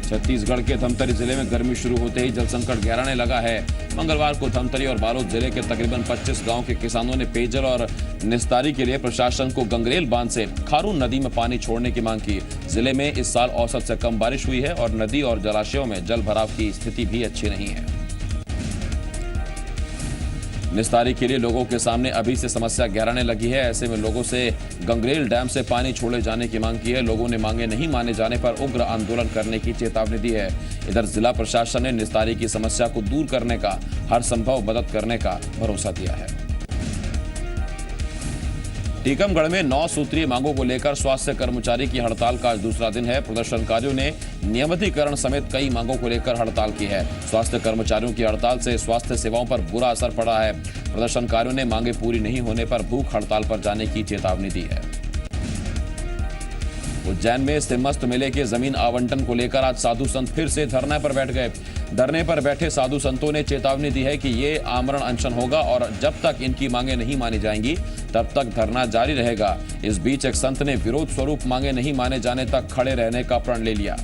छत्तीसगढ़ के धमतरी जिले में गर्मी शुरू होते ही जल संकट गहराने लगा है। मंगलवार को धमतरी और बालोद जिले के तकरीबन 25 गांव के किसानों ने पेयजल और निस्तारी के लिए प्रशासन को गंगरेल बांध से खारून नदी में पानी छोड़ने की मांग की। जिले में इस साल औसत से कम बारिश हुई है और नदी और जलाशयों में जल भराव की स्थिति भी अच्छी नहीं है। निस्तारी के लिए लोगों के सामने अभी से समस्या गहराने लगी है। ऐसे में लोगों से गंगरेल डैम से पानी छोड़े जाने की मांग की है। लोगों ने मांगे नहीं माने जाने पर उग्र आंदोलन करने की चेतावनी दी है। इधर जिला प्रशासन ने निस्तारी की समस्या को दूर करने का हर संभव मदद करने का भरोसा दिया है। टीकमगढ़ में 9 सूत्रीय मांगों को लेकर स्वास्थ्य कर्मचारी की हड़ताल का आज दूसरा दिन है। प्रदर्शनकारियों ने नियमितीकरण समेत कई मांगों को लेकर हड़ताल की है। स्वास्थ्य कर्मचारियों की हड़ताल से स्वास्थ्य सेवाओं पर बुरा असर पड़ा है। प्रदर्शनकारियों ने मांगे पूरी नहीं होने पर भूख हड़ताल पर जाने की चेतावनी दी है। उज्जैन में सिम्मस्त मेले के जमीन आवंटन को लेकर आज साधु संत फिर से धरने पर बैठ गए। धरने पर बैठे साधु संतों ने चेतावनी दी है कि ये आमरण अनशन होगा और जब तक इनकी मांगे नहीं मानी जाएंगी तब तक धरना जारी रहेगा। इस बीच एक संत ने विरोध स्वरूप मांगे नहीं माने जाने तक खड़े रहने का प्रण ले लिया।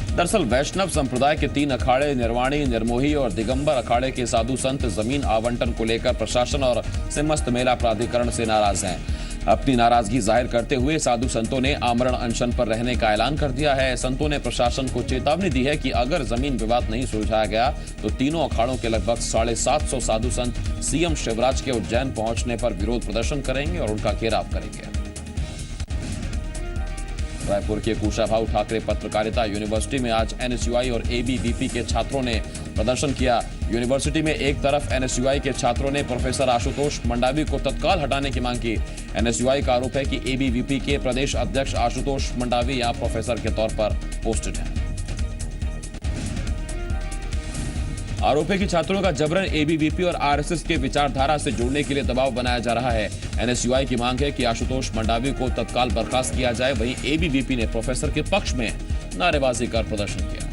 दरअसल वैष्णव संप्रदाय के 3 अखाड़े निर्वाणी, निर्मोही और दिगंबर अखाड़े के साधु संत जमीन आवंटन को लेकर प्रशासन और सिम्मस्त मेला प्राधिकरण से नाराज हैं। अपनी नाराजगी जाहिर करते हुए साधु संतों ने आमरण अनशन पर रहने का ऐलान कर दिया है। संतों ने प्रशासन को चेतावनी दी है कि अगर जमीन विवाद नहीं सुलझाया गया तो तीनों अखाड़ों के लगभग 750 साधु संत सीएम शिवराज के उज्जैन पहुंचने पर विरोध प्रदर्शन करेंगे और उनका घेराव करेंगे। रायपुर के कुशाभाऊ ठाकरे पत्रकारिता यूनिवर्सिटी में आज एनएसयूआई और एबीवीपी के छात्रों ने प्रदर्शन किया। यूनिवर्सिटी में एक तरफ एनएसयूआई के छात्रों ने प्रोफेसर आशुतोष मंडावी को तत्काल हटाने की मांग की। एनएसयूआई का आरोप है कि एबीवीपी के प्रदेश अध्यक्ष आशुतोष मंडावी यहां प्रोफेसर के तौर पर पोस्टेड हैं। आरोप है कि छात्रों का जबरन एबीवीपी और आरएसएस के विचारधारा से जोड़ने के लिए दबाव बनाया जा रहा है। एनएसयूआई की मांग है कि आशुतोष मंडावी को तत्काल बर्खास्त किया जाए। वहीं एबीवीपी ने प्रोफेसर के पक्ष में नारेबाजी कर प्रदर्शन किया।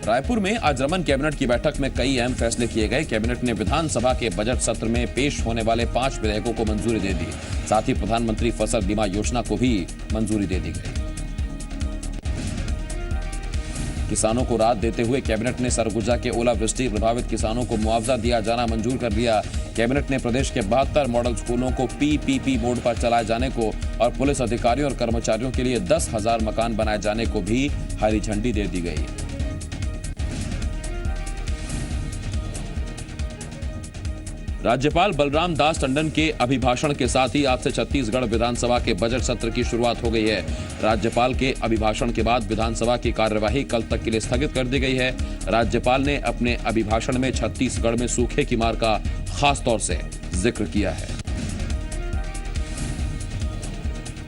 रायपुर में आज रमन कैबिनेट की बैठक में कई अहम फैसले किए गए। कैबिनेट ने विधानसभा के बजट सत्र में पेश होने वाले 5 विधेयकों को मंजूरी दे दी। साथ ही प्रधानमंत्री फसल बीमा योजना को भी मंजूरी दे दी गई। किसानों को राहत देते हुए कैबिनेट ने सरगुजा के ओलावृष्टि प्रभावित किसानों को मुआवजा दिया जाना मंजूर कर लिया। कैबिनेट ने प्रदेश के 72 मॉडल स्कूलों को पीपीपी मोड पर चलाए जाने को और पुलिस अधिकारियों और कर्मचारियों के लिए 10,000 मकान बनाए जाने को भी हरी झंडी दे दी गई। राज्यपाल बलराम दास टंडन के अभिभाषण के साथ ही आज से छत्तीसगढ़ विधानसभा के बजट सत्र की शुरुआत हो गई है। राज्यपाल के अभिभाषण के बाद विधानसभा की कार्यवाही कल तक के लिए स्थगित कर दी गई है। राज्यपाल ने अपने अभिभाषण में छत्तीसगढ़ में सूखे की मार का खास तौर से जिक्र किया है।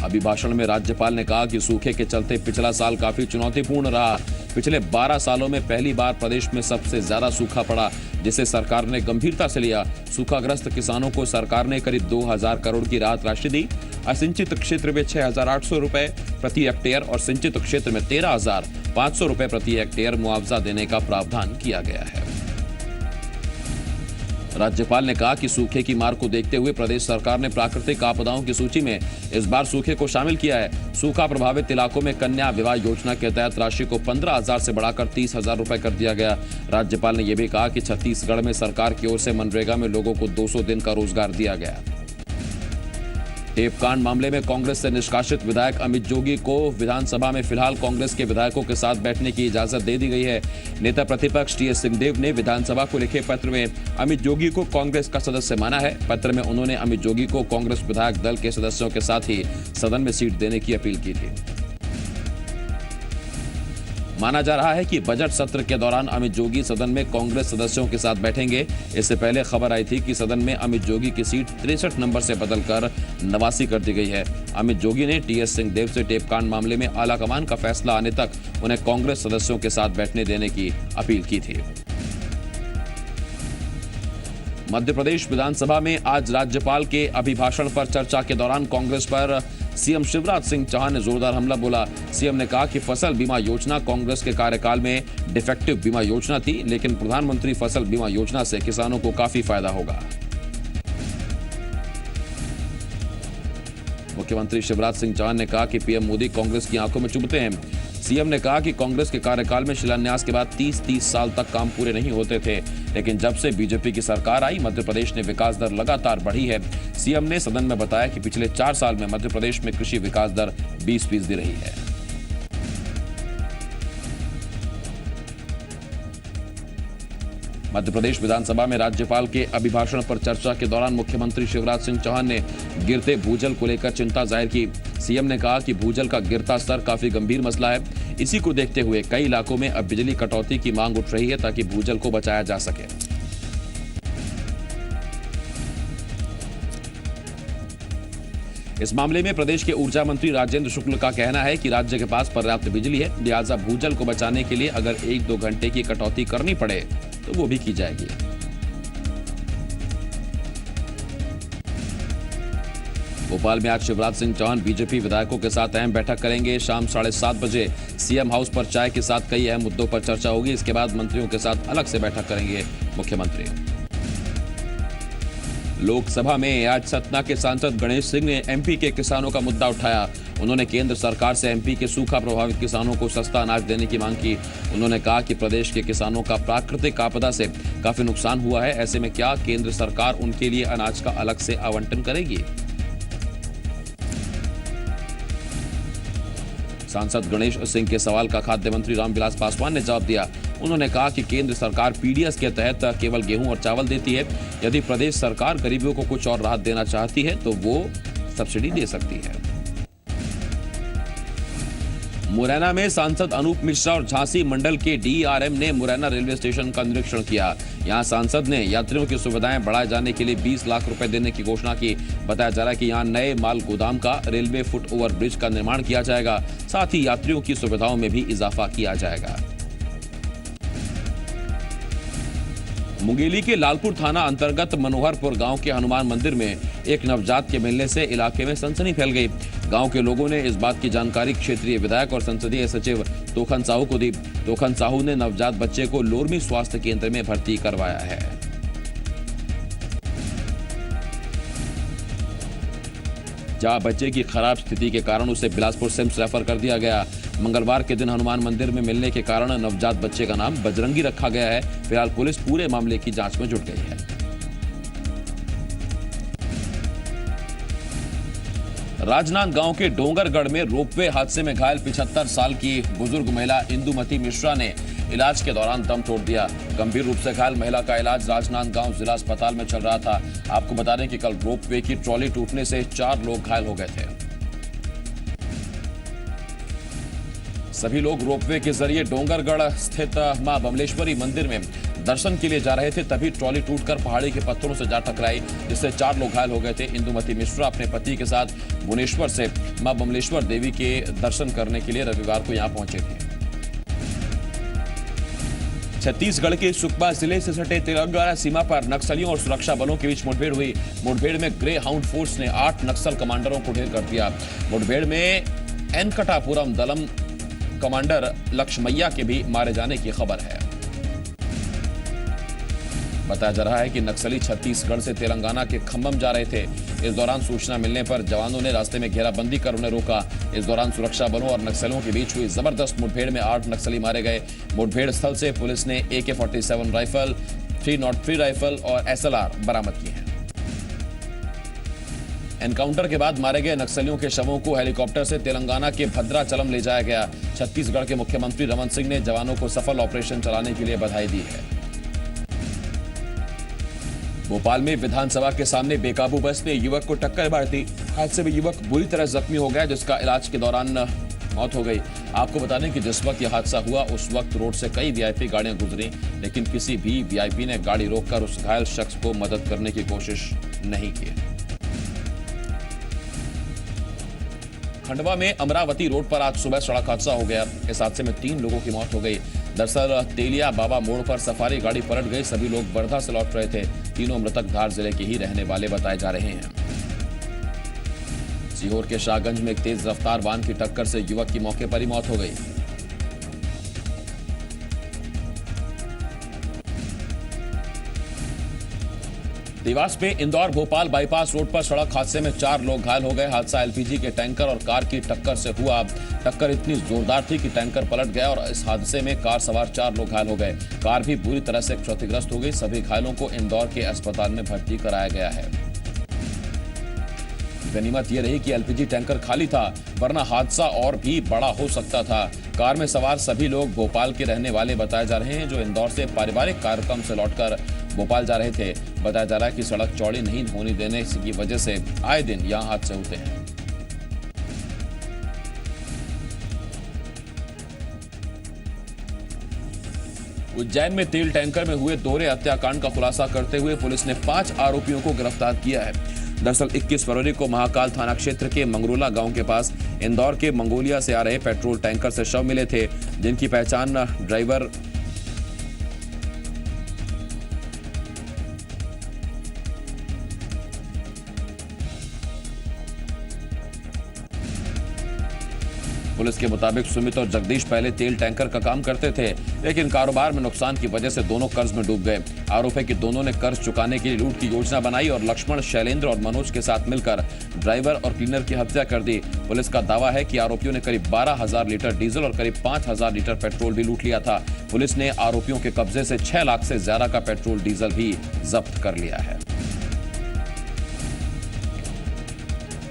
अभिभाषण में राज्यपाल ने कहा कि सूखे के चलते पिछला साल काफी चुनौतीपूर्ण रहा। पिछले 12 सालों में पहली बार प्रदेश में सबसे ज्यादा सूखा पड़ा, जिसे सरकार ने गंभीरता से लिया। सूखाग्रस्त किसानों को सरकार ने करीब 2,000 करोड़ की राहत राशि दी। असिंचित क्षेत्र में 6,800 रुपए प्रति हेक्टेयर और सिंचित क्षेत्र में 13,500 रुपए प्रति हेक्टेयर मुआवजा देने का प्रावधान किया गया है। राज्यपाल ने कहा कि सूखे की मार को देखते हुए प्रदेश सरकार ने प्राकृतिक आपदाओं की सूची में इस बार सूखे को शामिल किया है। सूखा प्रभावित इलाकों में कन्या विवाह योजना के तहत राशि को 15,000 से बढ़ाकर 30,000 रुपए कर दिया गया। राज्यपाल ने यह भी कहा कि छत्तीसगढ़ में सरकार की ओर से मनरेगा में लोगों को 200 दिन का रोजगार दिया गया। टेपकांड मामले में कांग्रेस से निष्कासित विधायक अमित जोगी को विधानसभा में फिलहाल कांग्रेस के विधायकों के साथ बैठने की इजाजत दे दी गई है। नेता प्रतिपक्ष टीएस सिंहदेव ने विधानसभा को लिखे पत्र में अमित जोगी को कांग्रेस का सदस्य माना है। पत्र में उन्होंने अमित जोगी को कांग्रेस विधायक दल के सदस्यों के साथ ही सदन में सीट देने की अपील की थी। माना जा रहा है कि बजट सत्र के दौरान अमित जोगी सदन में कांग्रेस सदस्यों के साथ बैठेंगे। इससे पहले खबर आई थी कि सदन में अमित जोगी की सीट 63 नंबर से बदलकर 89 कर दी गई है। अमित जोगी ने टीएस सिंहदेव से टेपकांड मामले में आलाकमान का फैसला आने तक उन्हें कांग्रेस सदस्यों के साथ बैठने देने की अपील की थी। मध्य प्रदेश विधानसभा में आज राज्यपाल के अभिभाषण पर चर्चा के दौरान कांग्रेस पर सीएम शिवराज सिंह चौहान ने जोरदार हमला बोला। सीएम ने कहा कि फसल बीमा योजना कांग्रेस के कार्यकाल में डिफेक्टिव बीमा योजना थी, लेकिन प्रधानमंत्री फसल बीमा योजना से किसानों को काफी फायदा होगा। मुख्यमंत्री शिवराज सिंह चौहान ने कहा कि पीएम मोदी कांग्रेस की आंखों में चुभते हैं। सीएम ने कहा कि कांग्रेस के कार्यकाल में शिलान्यास के बाद 30-30 साल तक काम पूरे नहीं होते थे, लेकिन जब से बीजेपी की सरकार आई मध्य प्रदेश ने विकास दर लगातार बढ़ी है। सीएम ने सदन में बताया कि पिछले 4 साल में मध्य प्रदेश में कृषि विकास दर 20% रही है। मध्य प्रदेश विधानसभा में राज्यपाल के अभिभाषण पर चर्चा के दौरान मुख्यमंत्री शिवराज सिंह चौहान ने गिरते भूजल को लेकर चिंता जाहिर की। सीएम ने कहा कि भूजल का गिरता स्तर काफी गंभीर मसला है। इसी को देखते हुए कई इलाकों में अब बिजली कटौती की मांग उठ रही है ताकि भूजल को बचाया जा सके। इस मामले में प्रदेश के ऊर्जा मंत्री राजेंद्र शुक्ल का कहना है कि राज्य के पास पर्याप्त बिजली है, लिहाजा भूजल को बचाने के लिए अगर 1-2 घंटे की कटौती करनी पड़े तो वो भी की जाएगी। भोपाल में आज शिवराज सिंह चौहान बीजेपी विधायकों के साथ अहम बैठक करेंगे। शाम 7:30 बजे सीएम हाउस पर चाय के साथ कई अहम मुद्दों पर चर्चा होगी। इसके बाद मंत्रियों के साथ अलग से बैठक करेंगे मुख्यमंत्री। लोकसभा में आज सतना के सांसद गणेश सिंह ने एमपी के किसानों का मुद्दा उठाया। उन्होंने केंद्र सरकार से एमपी के सूखा प्रभावित किसानों को सस्ता अनाज देने की मांग की। उन्होंने कहा कि प्रदेश के किसानों का प्राकृतिक आपदा से काफी नुकसान हुआ है, ऐसे में क्या केंद्र सरकार उनके लिए अनाज का अलग से आवंटन करेगी। सांसद गणेश सिंह के सवाल का खाद्य मंत्री रामविलास पासवान ने जवाब दिया। उन्होंने कहा कि केंद्र सरकार पीडीएस के तहत केवल गेहूं और चावल देती है। यदि प्रदेश सरकार गरीबों को कुछ और राहत देना चाहती है तो वो सब्सिडी दे सकती है। मुरैना में सांसद अनूप मिश्रा और झांसी मंडल के डीआरएम ने मुरैना रेलवे स्टेशन का निरीक्षण किया। यहां सांसद ने यात्रियों की सुविधाएं बढ़ाए जाने के लिए 20 लाख रुपए देने की घोषणा की। बताया जा रहा है कि यहां नए माल गोदाम का, रेलवे फुट ओवर ब्रिज का निर्माण किया जाएगा। साथ ही यात्रियों की सुविधाओं में भी इजाफा किया जाएगा। मुंगेली के लालपुर थाना अंतर्गत मनोहरपुर गांव के हनुमान मंदिर में एक नवजात के मिलने से इलाके में सनसनी फैल गई। गांव के लोगों ने इस बात की जानकारी क्षेत्रीय विधायक और संसदीय सचिव तोखन साहू को दी। तोखन साहू ने नवजात बच्चे को लोरमी स्वास्थ्य केंद्र में भर्ती करवाया है। जहां बच्चे की खराब स्थिति के कारण उसे बिलासपुर सिम्स रेफर कर दिया गया। मंगलवार के दिन हनुमान मंदिर में मिलने के कारण नवजात बच्चे का नाम बजरंगी रखा गया है। फिलहाल पुलिस पूरे मामले की जांच में जुट गई है। राजनांदगांव के डोंगरगढ़ में रोपवे हादसे में घायल 75 साल की बुजुर्ग महिला इंदुमती मिश्रा ने इलाज के दौरान दम तोड़ दिया। गंभीर रूप से घायल महिला का इलाज राजनांदगांव जिला अस्पताल में चल रहा था। आपको बता दें कि कल रोपवे की ट्रॉली टूटने से 4 लोग घायल हो गए थे। सभी लोग रोपवे के जरिए डोंगरगढ़ स्थित मां बमलेश्वरी मंदिर में दर्शन के लिए जा रहे थे, तभी ट्रॉली टूटकर पहाड़ी के पत्थरों से जा टकराई, जिससे 4 लोग घायल हो गए थे। इंदुमती मिश्रा अपने पति के साथ भुवनेश्वर से मां बमलेश्वर देवी के दर्शन करने के लिए रविवार को यहां पहुंचे थे। छत्तीसगढ़ के सुकमा जिले से सटे तेलंगाना सीमा पर नक्सलियों और सुरक्षा बलों के बीच मुठभेड़ हुई। मुठभेड़ में ग्रे हाउंड फोर्स ने 8 नक्सल कमांडरों को ढेर कर दिया। मुठभेड़ में एनकटापुरम दलम कमांडर लक्ष्मैया के भी मारे जाने की खबर है। बताया जा रहा है कि नक्सली छत्तीसगढ़ से तेलंगाना के खम्भम जा रहे थे। इस दौरान सूचना मिलने पर जवानों ने रास्ते में घेराबंदी कर उन्हें रोका। इस दौरान सुरक्षा बलों और नक्सलियों के बीच हुई जबरदस्त मुठभेड़ में 8 नक्सली मारे गए। मुठभेड़ स्थल से पुलिस ने AK-47 राइफल, 303 राइफल और SLR बरामद किए हैं। एनकाउंटर के बाद मारे गए नक्सलियों के शवों को हेलीकॉप्टर से तेलंगाना के भद्राचलम ले जाया गया। छत्तीसगढ़ के मुख्यमंत्री रमन सिंह ने जवानों को सफल ऑपरेशन चलाने के लिए बधाई दी है। भोपाल में विधानसभा के सामने बेकाबू बस ने युवक को टक्कर मार दी। हादसे में युवक बुरी तरह जख्मी हो गया, जिसका इलाज के दौरान मौत हो गई। आपको बता दें कि जिस वक्त यह हादसा हुआ उस वक्त रोड से कई वीआईपी गाड़ियां गुजरी, लेकिन किसी भी वीआईपी ने गाड़ी रोककर उस घायल शख्स को मदद करने की कोशिश नहीं की। खंडवा में अमरावती रोड पर आज सुबह सड़क हादसा हो गया। इस हादसे में 3 लोगों की मौत हो गई। दरअसल तेलिया बाबा मोड़ पर सफारी गाड़ी पलट गई। सभी लोग वर्धा से लौट रहे थे। तीनों मृतक धार जिले के ही रहने वाले बताए जा रहे हैं। सीहोर के शाहगंज में एक तेज रफ्तार वाहन की टक्कर से युवक की मौके पर ही मौत हो गई। देवास में इंदौर भोपाल बाईपास रोड पर सड़क हादसे में 4 लोग घायल हो गए। हादसा एलपीजी के टैंकर और कार की टक्कर से हुआ। टक्कर इतनी जोरदार थी कि टैंकर पलट गया और इस हादसे में कार सवार 4 लोग घायल हो गए। कार भी बुरी तरह से क्षतिग्रस्त हो गई। सभी घायलों को इंदौर के अस्पताल में भर्ती कराया गया है। गनीमत यह रही कि एलपीजी टैंकर खाली था, वरना हादसा और भी बड़ा हो सकता था। कार में सवार सभी लोग भोपाल के रहने वाले बताए जा रहे हैं, जो इंदौर से पारिवारिक कार्यक्रम से लौटकर भोपाल जा रहे थे। बताया जा रहा है कि सड़क चौड़ी नहीं होने देने की वजह से आए दिन यहां हादसे होते हैं। उज्जैन में तेल टैंकर में हुए दोहरे हत्याकांड का खुलासा करते हुए पुलिस ने 5 आरोपियों को गिरफ्तार किया है। दरअसल 21 फरवरी को महाकाल थाना क्षेत्र के मंगरोला गांव के पास इंदौर के मंगोलिया से आ रहे पेट्रोल टैंकर से शव मिले थे, जिनकी पहचान ड्राइवर पुलिस के मुताबिक सुमित और जगदीश पहले तेल टैंकर का काम करते थे, लेकिन कारोबार में नुकसान की वजह से दोनों कर्ज में डूब गए। आरोप है कि दोनों ने कर्ज चुकाने के लिए लूट की योजना बनाई और लक्ष्मण, शैलेंद्र और मनोज के साथ मिलकर ड्राइवर और क्लीनर की हत्या कर दी। पुलिस का दावा है कि आरोपियों ने करीब 12,000 लीटर डीजल और करीब 5,000 लीटर पेट्रोल भी लूट लिया था। पुलिस ने आरोपियों के कब्जे से 6 लाख से ज्यादा का पेट्रोल डीजल भी जब्त कर लिया है।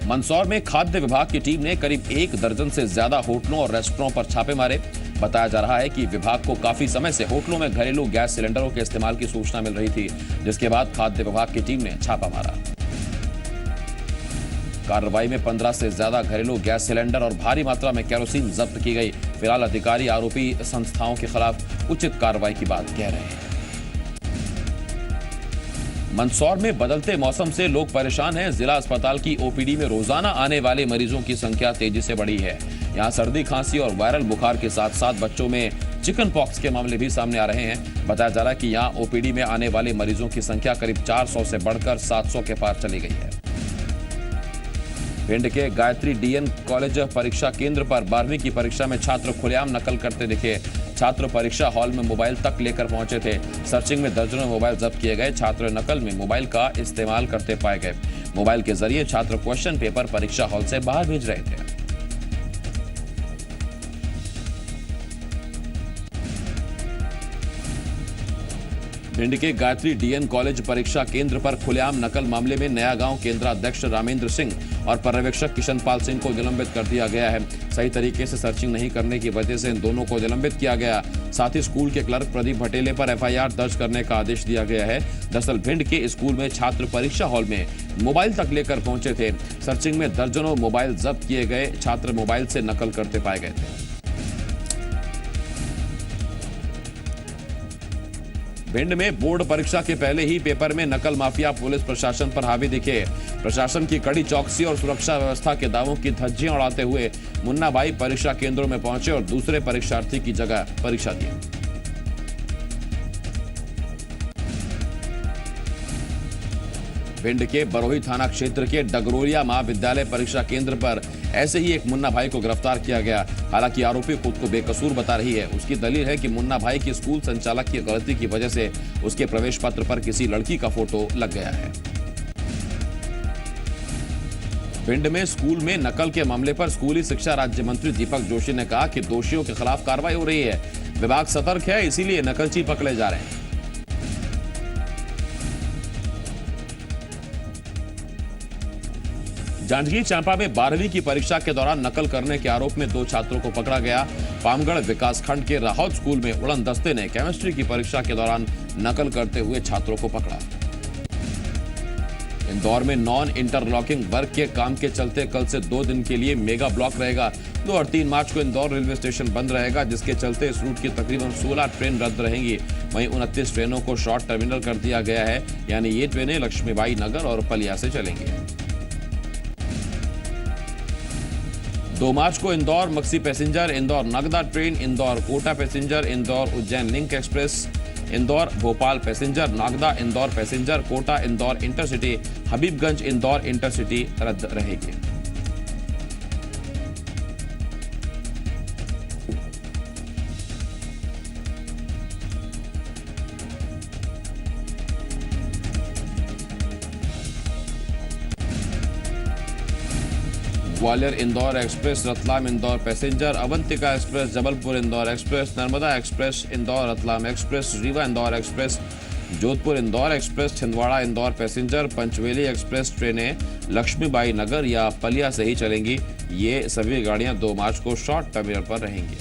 मंदसौर में खाद्य विभाग की टीम ने करीब 1 दर्जन से ज्यादा होटलों और रेस्टोरेंटों पर छापे मारे। बताया जा रहा है कि विभाग को काफी समय से होटलों में घरेलू गैस सिलेंडरों के इस्तेमाल की सूचना मिल रही थी, जिसके बाद खाद्य विभाग की टीम ने छापा मारा। कार्रवाई में 15 से ज्यादा घरेलू गैस सिलेंडर और भारी मात्रा में केरोसिन जब्त की गई। फिलहाल अधिकारी आरोपी संस्थाओं के खिलाफ उचित कार्रवाई की बात कह रहे हैं। मंदसौर में बदलते मौसम से लोग परेशान हैं। जिला अस्पताल की ओपीडी में रोजाना आने वाले मरीजों की संख्या तेजी से बढ़ी है। यहां सर्दी, खांसी और वायरल बुखार के साथ साथ बच्चों में चिकन पॉक्स के मामले भी सामने आ रहे हैं। बताया जा रहा है कि यहां ओपीडी में आने वाले मरीजों की संख्या करीब 400 से बढ़कर 700 के पार चली गई है। भिंड के गायत्री डीएन कॉलेज परीक्षा केंद्र पर 12वीं की परीक्षा में छात्र खुलेआम नकल करते दिखे। छात्र परीक्षा हॉल में मोबाइल तक लेकर पहुंचे थे। सर्चिंग में दर्जनों मोबाइल जब्त किए गए। छात्र नकल में मोबाइल का इस्तेमाल करते पाए गए। मोबाइल के जरिए छात्र क्वेश्चन पेपर परीक्षा हॉल से बाहर भेज रहे थे। भिंड के गायत्री डीएन कॉलेज परीक्षा केंद्र पर खुलेआम नकल मामले में नया गांव केंद्राध्यक्ष रामेंद्र सिंह और पर्यवेक्षक किशनपाल सिंह को निलंबित कर दिया गया है। सही तरीके से सर्चिंग नहीं करने की वजह से इन दोनों को निलंबित किया गया। साथ ही स्कूल के क्लर्क प्रदीप भटेले पर एफआईआर दर्ज करने का आदेश दिया गया है। दरअसल भिंड के स्कूल में छात्र परीक्षा हॉल में मोबाइल तक लेकर पहुंचे थे। सर्चिंग में दर्जनों मोबाइल जब्त किए गए। छात्र मोबाइल से नकल करते पाए गए थे। भिंड में बोर्ड परीक्षा के पहले ही पेपर में नकल माफिया पुलिस प्रशासन पर हावी दिखे। प्रशासन की कड़ी चौकसी और सुरक्षा व्यवस्था के दावों की धज्जियां उड़ाते हुए मुन्ना भाई परीक्षा केंद्रों में पहुंचे और दूसरे परीक्षार्थी की जगह परीक्षा दी। भिंड के बरोही थाना क्षेत्र के डगरोलिया महाविद्यालय परीक्षा केंद्र पर ऐसे ही एक मुन्ना भाई को गिरफ्तार किया गया। हालांकि आरोपी खुद को बेकसूर बता रही है। उसकी दलील है कि मुन्ना भाई की स्कूल संचालक की गलती की वजह से उसके प्रवेश पत्र पर किसी लड़की का फोटो लग गया है। भिंड में स्कूल में नकल के मामले पर स्कूली शिक्षा राज्य मंत्री दीपक जोशी ने कहा कि दोषियों के खिलाफ कार्रवाई हो रही है। विभाग सतर्क है, इसीलिए नकलची पकड़े जा रहे हैं। जांजगीर चांपा में 12वीं की परीक्षा के दौरान नकल करने के आरोप में 2 छात्रों को पकड़ा गया। पामगढ़ विकासखंड के राहौत स्कूल में उड़न दस्ते ने केमिस्ट्री की परीक्षा के दौरान नकल करते हुए छात्रों को पकड़ा। इंदौर में नॉन इंटरलॉकिंग वर्क के काम के चलते कल से 2 दिन के लिए मेगा ब्लॉक रहेगा। 2 और 3 मार्च को इंदौर रेलवे स्टेशन बंद रहेगा, जिसके चलते इस रूट की तकरीबन 16 ट्रेन रद्द रहेंगी। वहीं 29 ट्रेनों को शॉर्ट टर्मिनल कर दिया गया है, यानी ये ट्रेनें लक्ष्मीबाई नगर और पलिया से चलेंगी। 2 मार्च को Indore Maksi passenger, Indore Nagda train, Indore Kota passenger, Indore Ujjain link express, Indore Bhopal passenger, Nagda Indore passenger, Kota Indore intercity, Habibganj Indore intercity रद्द रहेगी। Gwalior Indore express, Ratlam Indore passenger, Avantika express, Jabalpur Indore express, Narmada express, Indore Ratlam express, Rewa Indore express, Jodhpur Indore express, Chhindwara Indore passenger, Panchvalley express ट्रेनें लक्ष्मीबाई नगर या पलिया से ही चलेंगी। ये सभी गाड़ियां 2 मार्च को शॉर्ट टर्मिनल पर रहेंगी।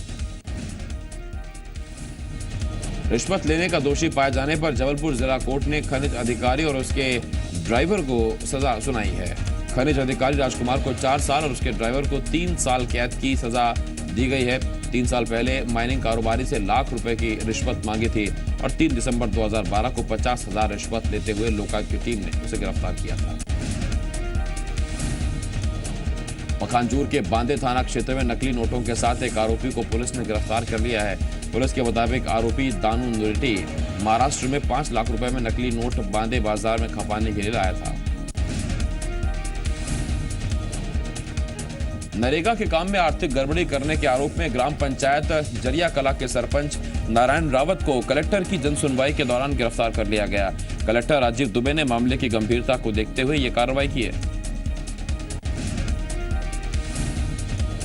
रिश्वत लेने का दोषी पाए जाने पर जबलपुर जिला कोर्ट ने खनिज अधिकारी और उसके ड्राइवर को सजा सुनाई है। खनिज अधिकारी राजकुमार को 4 साल और उसके ड्राइवर को 3 साल कैद की सजा दी गई है। 3 साल पहले माइनिंग कारोबारी से लाख रुपए की रिश्वत मांगी थी और 3 दिसंबर 2012 को 50,000 रिश्वत लेते हुए लोकायुक्त की टीम ने उसे गिरफ्तार किया था। मखानजूर के बांदे थाना क्षेत्र में नकली नोटों के साथ एक आरोपी को पुलिस ने गिरफ्तार कर लिया है। पुलिस के मुताबिक आरोपी दानू नुरेटी महाराष्ट्र में 5 लाख रुपए में नकली नोट बांदे बाजार में खपाने के लिए लाया था। नरेगा के काम में आर्थिक गड़बड़ी करने के आरोप में ग्राम पंचायत जरिया कला के सरपंच नारायण रावत को कलेक्टर की जनसुनवाई के दौरान गिरफ्तार कर लिया गया। कलेक्टर राजीव दुबे ने मामले की गंभीरता को देखते हुए यह कार्रवाई की है।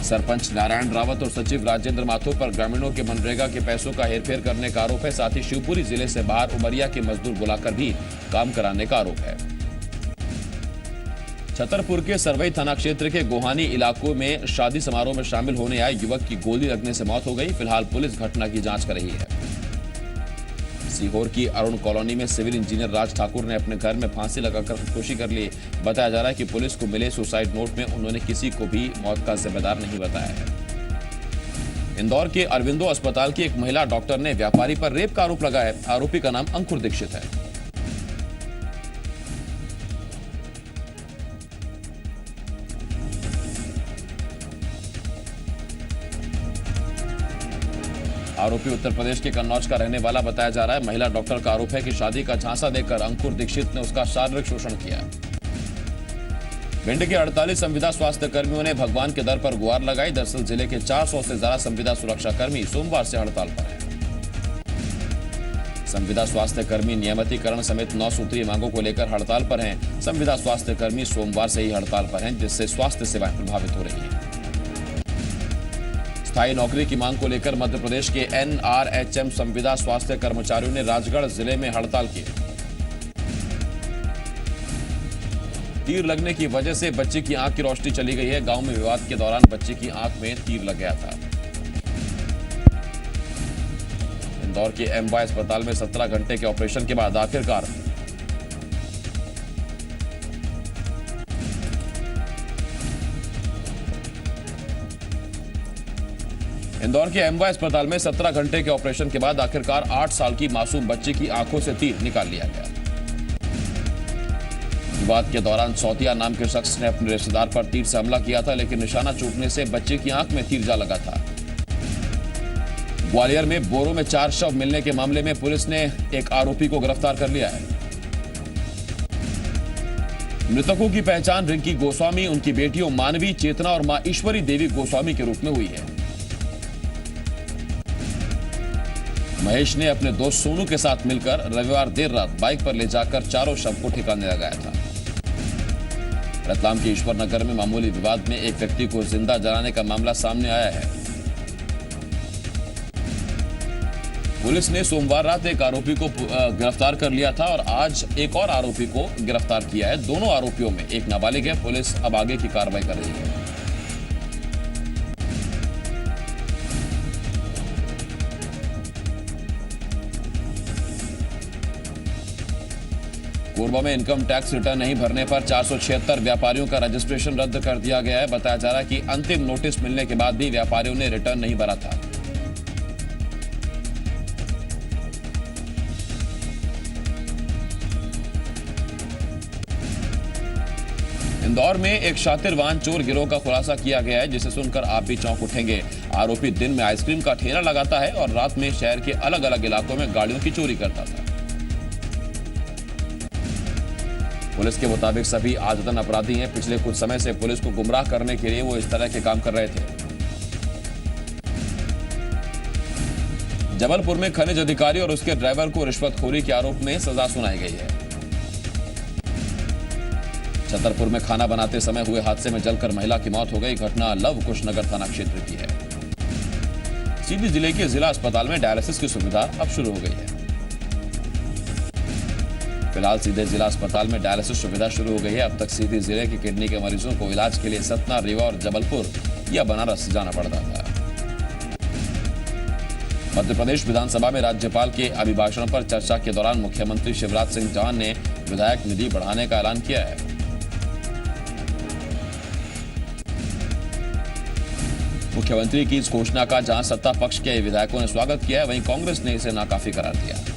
सरपंच नारायण रावत और सचिव राजेंद्र माथुर पर ग्रामीणों के मनरेगा के पैसों का हेरफेर करने का आरोप है। साथ ही शिवपुरी जिले से बाहर उमरिया के मजदूर बुलाकर भी काम कराने का आरोप है। छतरपुर के सरवई थाना क्षेत्र के गोहानी इलाकों में शादी समारोह में शामिल होने आए युवक की गोली लगने से मौत हो गई। फिलहाल पुलिस घटना की जांच कर रही है। सीहोर की अरुण कॉलोनी में सिविल इंजीनियर राज ठाकुर ने अपने घर में फांसी लगाकर खुदकुशी कर ली। बताया जा रहा है कि पुलिस को मिले सुसाइड नोट में उन्होंने किसी को भी मौत का जिम्मेदार नहीं बताया है। इंदौर के अरविंदो अस्पताल की एक महिला डॉक्टर ने व्यापारी पर रेप का आरोप लगाया है। आरोपी का नाम अंकुर दीक्षित है। आरोपी उत्तर प्रदेश के कन्नौज का रहने वाला बताया जा रहा है। महिला डॉक्टर का आरोप है कि शादी का झांसा देकर अंकुर दीक्षित ने उसका शारीरिक शोषण किया। भिंड के 48 संविदा स्वास्थ्य कर्मियों ने भगवान के दर पर गुहार लगाई। दरअसल जिले के 400 से ज्यादा संविदा सुरक्षा कर्मी सोमवार से हड़ताल पर हैं। संविदा स्वास्थ्य कर्मी नियमितीकरण समेत 9 सूत्रीय मांगों को लेकर हड़ताल पर हैं। संविदा स्वास्थ्य कर्मी सोमवार से ही हड़ताल पर हैं, जिससे स्वास्थ्य सेवाएं प्रभावित हो रही हैं। स्थायी नौकरी की मांग को लेकर मध्य प्रदेश के NRHM संविदा स्वास्थ्य कर्मचारियों ने राजगढ़ जिले में हड़ताल की। तीर लगने की वजह से बच्चे की आंख की रोशनी चली गई है। गांव में विवाद के दौरान बच्चे की आंख में तीर लग गया था। इंदौर के MY अस्पताल में 17 घंटे के ऑपरेशन के बाद आखिरकार इंदौर के MY अस्पताल में 17 घंटे के ऑपरेशन के बाद आखिरकार 8 साल की मासूम बच्ची की आंखों से तीर निकाल लिया गया। विवाद के दौरान सौतिया नाम के शख्स ने अपने रिश्तेदार पर तीर से हमला किया था, लेकिन निशाना चूकने से बच्चे की आंख में तीर जा लगा था। ग्वालियर में बोरो में 4 शव मिलने के मामले में पुलिस ने एक आरोपी को गिरफ्तार कर लिया है। मृतकों की पहचान रिंकी गोस्वामी, उनकी बेटियों मानवी, चेतना और मां ईश्वरी देवी गोस्वामी के रूप में हुई है। महेश ने अपने दोस्त सोनू के साथ मिलकर रविवार देर रात बाइक पर ले जाकर चारों शव को ठिकाने लगाया था। रतलाम के ईश्वर नगर में मामूली विवाद में एक व्यक्ति को जिंदा जलाने का मामला सामने आया है। पुलिस ने सोमवार रात एक आरोपी को गिरफ्तार कर लिया था और आज एक और आरोपी को गिरफ्तार किया है। दोनों आरोपियों में एक नाबालिग है। पुलिस अब आगे की कार्रवाई कर रही है। कोरबा में इनकम टैक्स रिटर्न नहीं भरने पर 476 व्यापारियों का रजिस्ट्रेशन रद्द कर दिया गया है। बताया जा रहा है कि अंतिम नोटिस मिलने के बाद भी व्यापारियों ने रिटर्न नहीं भरा था। इंदौर में एक शातिरवान चोर गिरोह का खुलासा किया गया है, जिसे सुनकर आप भी चौंक उठेंगे। आरोपी दिन में आइसक्रीम का ठेला लगाता है और रात में शहर के अलग अलग इलाकों में गाड़ियों की चोरी करता था। पुलिस के मुताबिक सभी आदतन अपराधी हैं। पिछले कुछ समय से पुलिस को गुमराह करने के लिए वो इस तरह के काम कर रहे थे। जबलपुर में खनिज अधिकारी और उसके ड्राइवर को रिश्वतखोरी के आरोप में सजा सुनाई गई है। छतरपुर में खाना बनाते समय हुए हादसे में जलकर महिला की मौत हो गई। घटना लव कुशनगर थाना क्षेत्र की है। सीधी जिले के जिला अस्पताल में डायलिसिस की सुविधा अब शुरू हो गई है। फिलहाल सीधे जिला अस्पताल में डायलिसिस सुविधा शुरू हो गई है। अब तक सीधी जिले की किडनी के मरीजों को इलाज के लिए सतना, रीवा और जबलपुर या बनारस जाना पड़ता था। मध्य प्रदेश विधानसभा में राज्यपाल के अभिभाषण पर चर्चा के दौरान मुख्यमंत्री शिवराज सिंह चौहान ने विधायक निधि बढ़ाने का ऐलान किया है। मुख्यमंत्री की इस घोषणा का जहां सत्ता पक्ष के विधायकों ने स्वागत किया है, वहीं कांग्रेस ने इसे नाकाफी करार दिया।